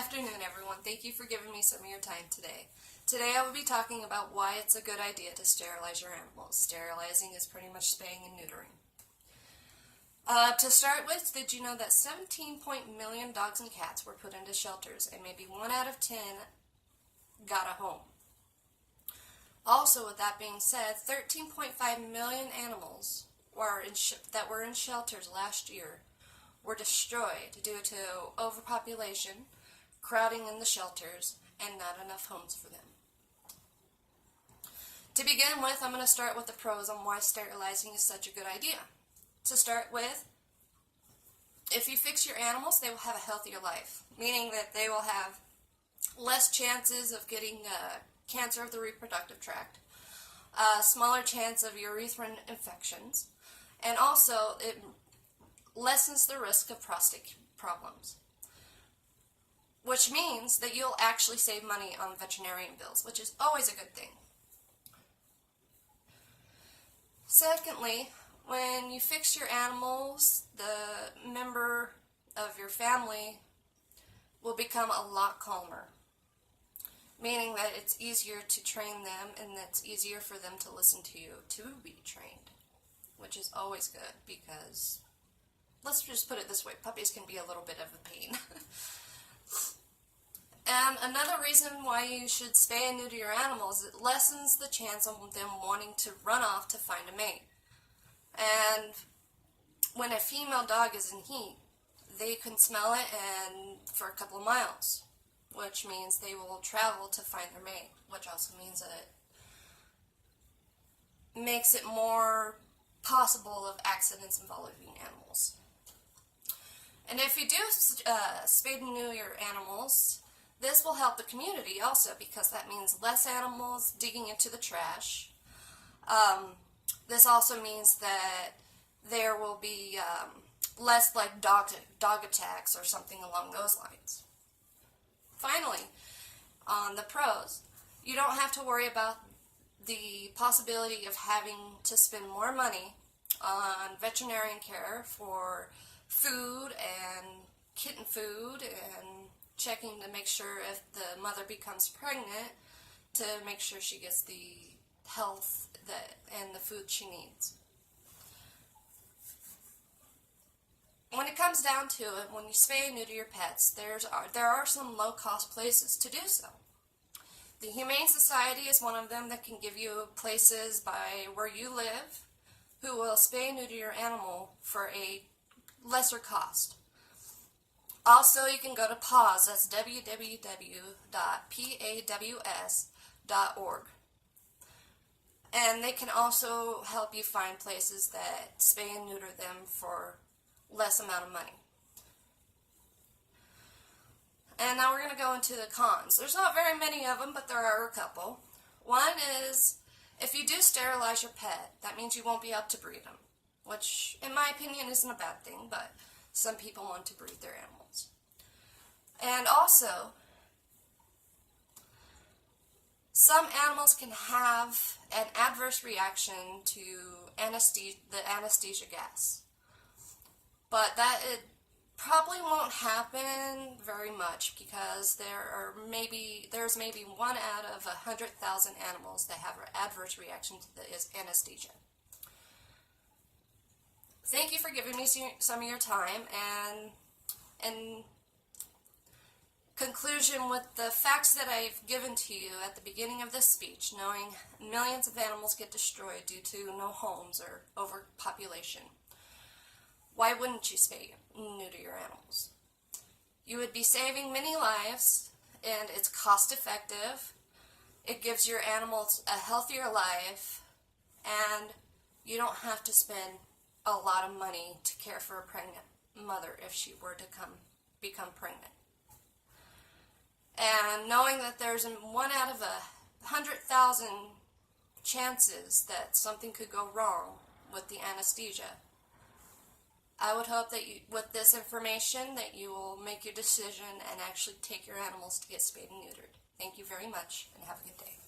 afternoon, everyone. Thank you for giving me some of your time today. Today I will be talking about why it's a good idea to sterilize your animals. Sterilizing is pretty much spaying and neutering. To start with, did you know that 17 million dogs and cats were put into shelters and maybe 1 out of 10 got a home? Also, with that being said, 13.5 million animals that were in shelters last year were destroyed due to overpopulation, crowding in the shelters, and not enough homes for them. To begin with, I'm going to start with the pros on why sterilizing is such a good idea. To start with, if you fix your animals, they will have a healthier life, meaning that they will have less chances of getting cancer of the reproductive tract, a smaller chance of urethral infections, and also it lessens the risk of prostate problems, which means that you'll actually save money on veterinarian bills, which is always a good thing. Secondly, when you fix your animals, the member of your family will become a lot calmer, meaning that it's easier to train them and it's easier for them to listen to you to be trained, which is always good because, let's just put it this way, puppies can be a little bit of a pain. And another reason why you should spay and neuter your animals, it lessens the chance of them wanting to run off to find a mate. And when a female dog is in heat, they can smell it and for a couple of miles, which means they will travel to find their mate, which also means that it makes it more possible of accidents involving animals. And if you do spay and neuter your animals, this will help the community also, because that means less animals digging into the trash. This also means that there will be less like dog attacks or something along those lines. Finally, on the pros, you don't have to worry about the possibility of having to spend more money on veterinarian care for food and kitten food and checking to make sure if the mother becomes pregnant to make sure she gets the health and the food she needs. When it comes down to it, when you spay and neuter your pets, there are some low-cost places to do so. The Humane Society is one of them that can give you places by where you live who will spay and neuter your animal for a lesser cost. Also, you can go to PAWS, that's www.paws.org. And they can also help you find places that spay and neuter them for less amount of money. And now we're going to go into the cons. There's not very many of them, but there are a couple. One is, if you do sterilize your pet, that means you won't be able to breed them, which in my opinion isn't a bad thing, but some people want to breed their animals. And also, some animals can have an adverse reaction to the anesthesia gas, but it probably won't happen very much because there's maybe 1 out of 100,000 animals that have an adverse reaction to the anesthesia. Thank you for giving me some of your time, and in conclusion, with the facts that I've given to you at the beginning of this speech, knowing millions of animals get destroyed due to no homes or overpopulation, why wouldn't you spay and neuter your animals? You would be saving many lives, and it's cost effective. It gives your animals a healthier life, and you don't have to spend a lot of money to care for a pregnant mother if she were to become pregnant. And knowing that there's 1 out of 100,000 chances that something could go wrong with the anesthesia, I would hope that with this information that you will make your decision and actually take your animals to get spayed and neutered. Thank you very much, and have a good day.